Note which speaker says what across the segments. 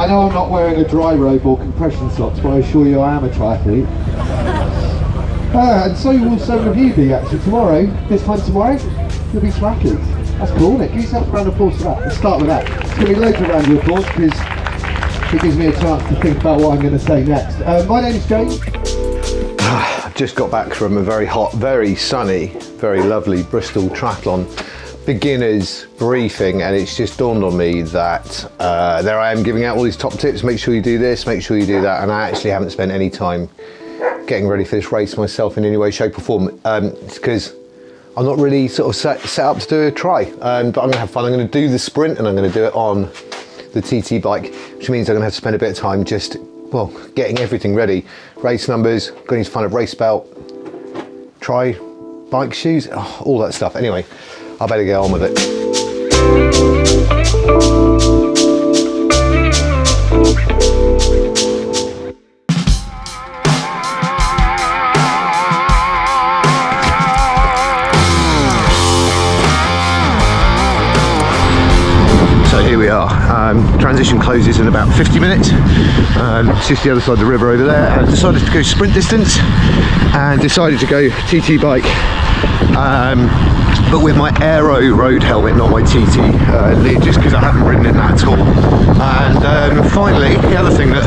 Speaker 1: I know I'm not wearing a dry robe or compression socks, but I assure you I am a triathlete. And so will some of you be actually tomorrow. This time tomorrow, you'll be smackers. That's cool, isn't it? Give yourself a round of applause for that. Let's start with that. It's going to be loads of round of applause because it gives me a chance to think about what I'm going to say next. My name's James.
Speaker 2: I've just got back from a very hot, very sunny, very lovely Bristol Triathlon beginners briefing, and it's just dawned on me that there I am giving out all these top tips. Make sure you do this, make sure you do that, and I actually haven't spent any time getting ready for this race myself in any way, shape or form. It's because I'm not really sort of set up to do a try, but I'm going to have fun. I'm going to do the sprint and I'm going to do it on the TT bike, which means I'm going to have to spend a bit of time just, well, getting everything ready. Race numbers, going to find a race belt, try bike shoes, all that stuff. Anyway, I better get on with it. So here we are. Transition closes in about 50 minutes. It's just the other side of the river over there. I decided to go sprint distance and decided to go TT bike, but with my Aero road helmet, not my TT lid, just because I haven't ridden in that at all. And finally, the other thing that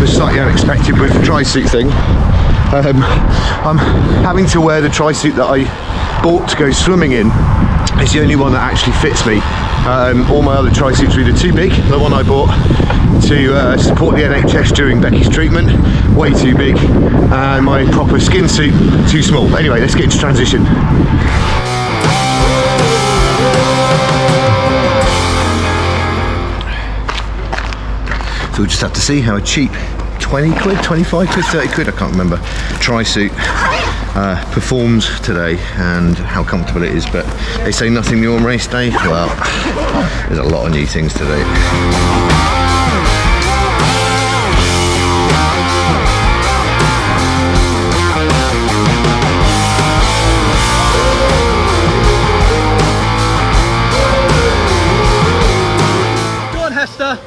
Speaker 2: was slightly unexpected with the tri-suit thing, I'm having to wear the tri-suit that I bought to go swimming in. It's the only one that actually fits me. All my other tri-suits are either too big, the one I bought to support the NHS during Becky's treatment, way too big, and my proper skin suit, too small. Anyway, let's get into transition. So we'll just have to see how a cheap 20 quid, 25 quid, 30 quid, I can't remember, tri-suit performs today and how comfortable it is. But they say nothing new on race day. Well, there's a lot of new things to do.
Speaker 3: Go on, Hester.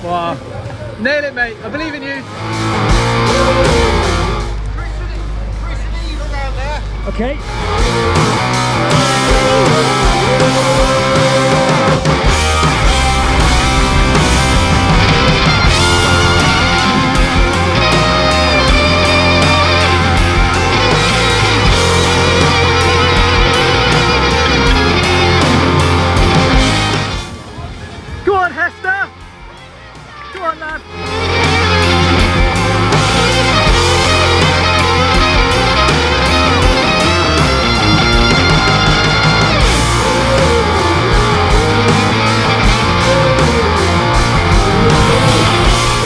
Speaker 3: Wow. Nail it, mate. I believe in you. Okay. Go on, Hester. Go on, lad.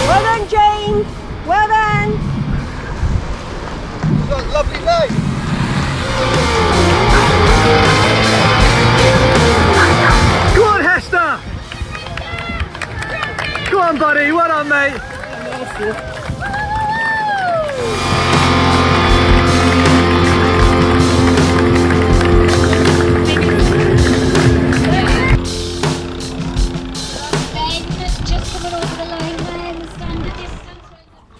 Speaker 4: Well done, James. Well done.
Speaker 1: You've got a lovely day.
Speaker 3: Go on, Hester. Go on, buddy. Well done, mate.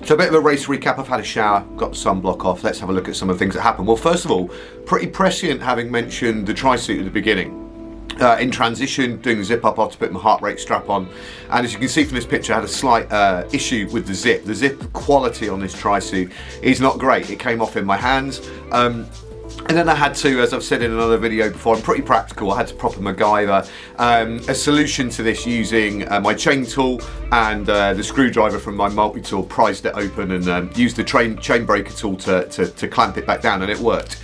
Speaker 2: So a bit of a race recap. I've had a shower, got the sunblock off. Let's have a look at some of the things that happened. Well, first of all, pretty prescient having mentioned the tri-suit at the beginning. In transition, doing the zip up, I had to put my heart rate strap on, and as you can see from this picture, I had a slight issue with the zip. The zip quality on this tri-suit is not great. It came off in my hands. And then I had to, as I've said in another video before, I'm pretty practical, I had to proper MacGyver a solution to this using my chain tool and the screwdriver from my multi-tool, prised it open and used the chain breaker tool to clamp it back down, and it worked.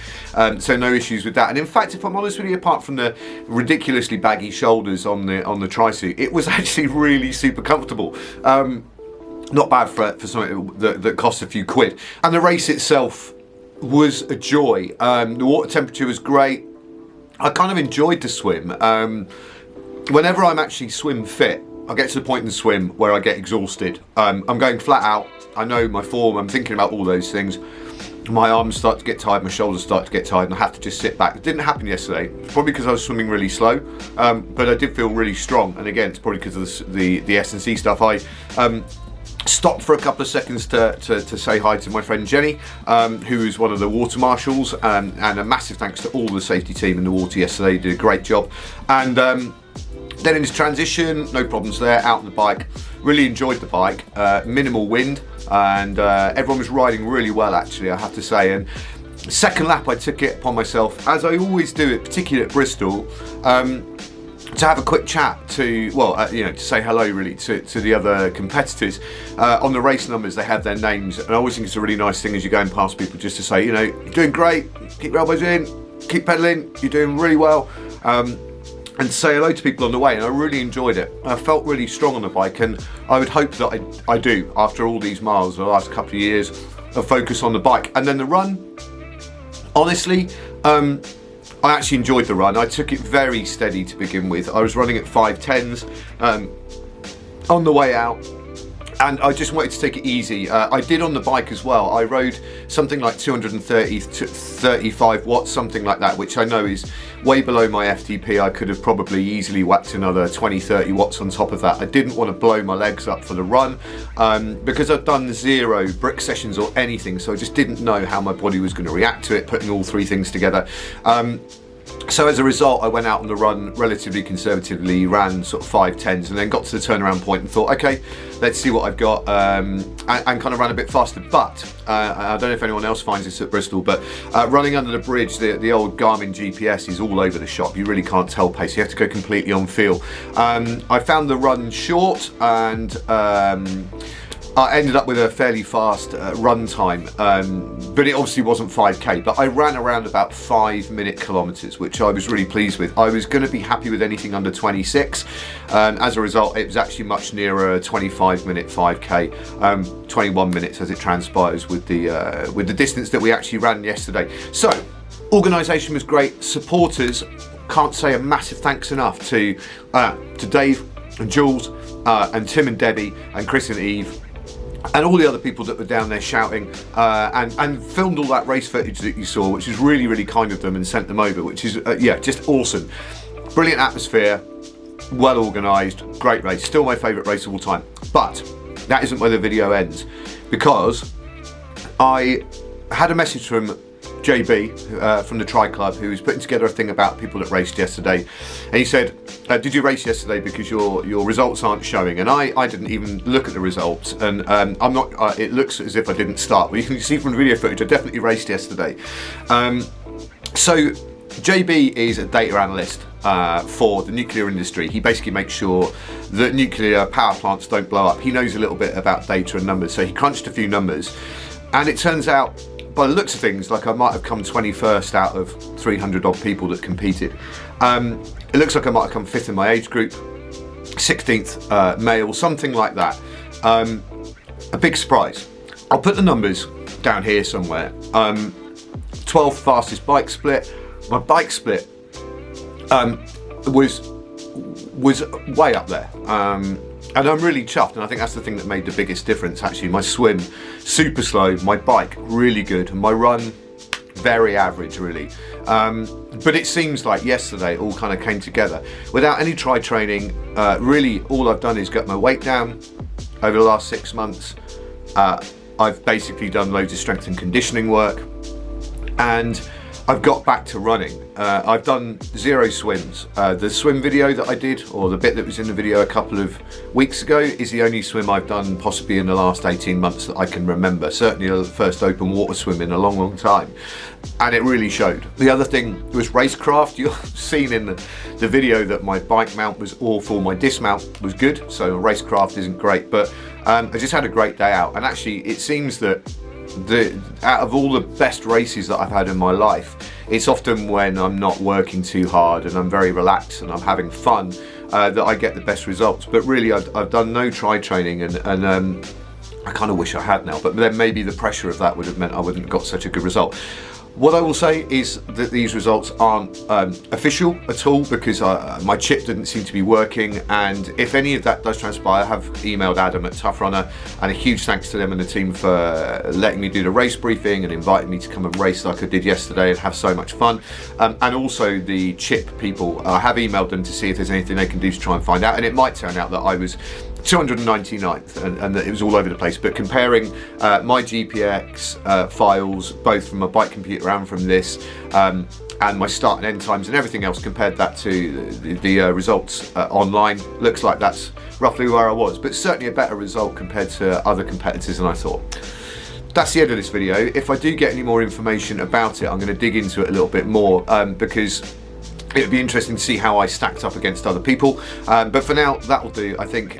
Speaker 2: So no issues with that. And in fact, if I'm honest with you, apart from the ridiculously baggy shoulders on the tri-suit, it was actually really super comfortable. Not bad for something that costs a few quid. And the race itself was a joy. The water temperature was great. I kind of enjoyed the swim. Whenever I'm actually swim fit, I get to the point in the swim where I get exhausted. I'm going flat out. I know my form. I'm thinking about all those things. my arms start to get tired, my shoulders start to get tired, and I have to just sit back. It didn't happen yesterday, probably because I was swimming really slow, but I did feel really strong. And again, it's probably because of the S&C stuff. I stopped for a couple of seconds to say hi to my friend Jenny, who is one of the water marshals, and a massive thanks to all the safety team in the water yesterday. They did a great job. And then in his transition, no problems there, out on the bike. Really enjoyed the bike, minimal wind, and everyone was riding really well, actually, I have to say. And second lap, I took it upon myself, as I always do it, particularly at Bristol, to have a quick chat to, well, you know, to say hello really to the other competitors. On the race numbers, they have their names, and I always think it's a really nice thing as you're going past people just to say, you know, you're doing great, keep your elbows in, keep pedaling, you're doing really well. And say hello to people on the way, and I really enjoyed it. I felt really strong on the bike, and I would hope that I do after all these miles, the last couple of years of focus on the bike. And then the run, honestly, I actually enjoyed the run. I took it very steady to begin with. I was running at 5:10s on the way out, and I just wanted to take it easy. I did on the bike as well. I rode something like 230 to 35 watts, something like that, which I know is way below my FTP. I could have probably easily whacked another 20-30 watts on top of that. I didn't want to blow my legs up for the run, because I've done 0 brick sessions or anything, so I just didn't know how my body was going to react to it, putting all three things together. So as a result, I went out on the run relatively conservatively, ran sort of 5:10s, and then got to the turnaround point and thought, okay, let's see what I've got, and kind of ran a bit faster. But I don't know if anyone else finds this at Bristol, but running under the bridge, the old Garmin GPS is all over the shop. You really can't tell pace. You have to go completely on feel. I found the run short, and I ended up with a fairly fast run time, but it obviously wasn't 5k, but I ran around about 5-minute kilometers, which I was really pleased with. I was going to be happy with anything under 26. As a result, it was actually much nearer a 25-minute 5k, 21 minutes as it transpires with the distance that we actually ran yesterday. So, organisation was great. Supporters, can't say a massive thanks enough to Dave and Jules and Tim and Debbie and Chris and Eve, and all the other people that were down there shouting, and filmed all that race footage that you saw, which is really, really kind of them, and sent them over, which is, yeah, just awesome. Brilliant atmosphere, well organised, great race, still my favourite race of all time. But that isn't where the video ends, because I had a message from JB from the Tri Club, who was putting together a thing about people that raced yesterday, and he said, did you race yesterday, because your results aren't showing? And I didn't even look at the results, and I'm not, it looks as if I didn't start, but you can see from the video footage I definitely raced yesterday. So JB is a data analyst for the nuclear industry. He basically makes sure that nuclear power plants don't blow up. He knows a little bit about data and numbers, so he crunched a few numbers, and it turns out, by the looks of things, like I might have come 21st out of 300 odd people that competed. It looks like I might have come 5th in my age group, 16th male, something like that. A big surprise. I'll put the numbers down here somewhere. 12th fastest bike split. My bike split was way up there. And I'm really chuffed, and I think that's the thing that made the biggest difference, actually. My swim, super slow, my bike, really good, and my run, very average, really. But it seems like yesterday it all kind of came together. Without any tri training, really all I've done is get my weight down over the last 6 months. I've basically done loads of strength and conditioning work, and I've got back to running. I've done 0 swims. The swim video that I did, or the bit that was in the video a couple of weeks ago, is the only swim I've done possibly in the last 18 months that I can remember. Certainly the first open water swim in a long, long time. And it really showed. The other thing was racecraft. You've seen in the video that my bike mount was awful, my dismount was good, so racecraft isn't great, but I just had a great day out. And actually it seems that out of all the best races that I've had in my life, it's often when I'm not working too hard and I'm very relaxed and I'm having fun that I get the best results. But really I've done no tri training, and I kind of wish I had now, but then maybe the pressure of that would have meant I wouldn't have got such a good result. What I will say is that these results aren't official at all, because my chip didn't seem to be working, and if any of that does transpire, I have emailed Adam at Tough Runner, and a huge thanks to them and the team for letting me do the race briefing and inviting me to come and race like I did yesterday and have so much fun. And also the chip people, I have emailed them to see if there's anything they can do to try and find out, and it might turn out that I was 299th and that it was all over the place, but comparing my GPX files, both from my bike computer and from this, and my start and end times and everything else, compared that to the results online, looks like that's roughly where I was, but certainly a better result compared to other competitors than I thought. That's the end of this video. If I do get any more information about it, I'm going to dig into it a little bit more, because it would be interesting to see how I stacked up against other people, but for now that'll do. I think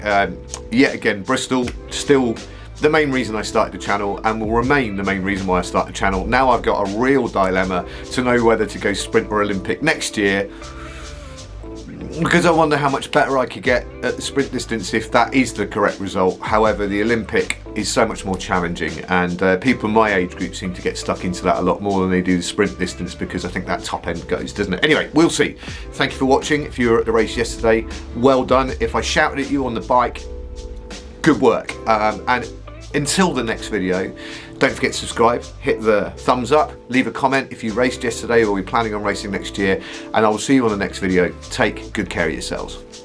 Speaker 2: yet again, Bristol still the main reason I started the channel, and will remain the main reason why I started the channel. Now I've got a real dilemma to know whether to go sprint or Olympic next year, because I wonder how much better I could get at the sprint distance if that is the correct result. However, the Olympic is so much more challenging, and people in my age group seem to get stuck into that a lot more than they do the sprint distance, because I think that top end goes, doesn't it? Anyway, we'll see. Thank you for watching. If you were at the race yesterday, well done. If I shouted at you on the bike, good work. And until the next video, don't forget to subscribe, hit the thumbs up, leave a comment if you raced yesterday or you're planning on racing next year, and I will see you on the next video. Take good care of yourselves.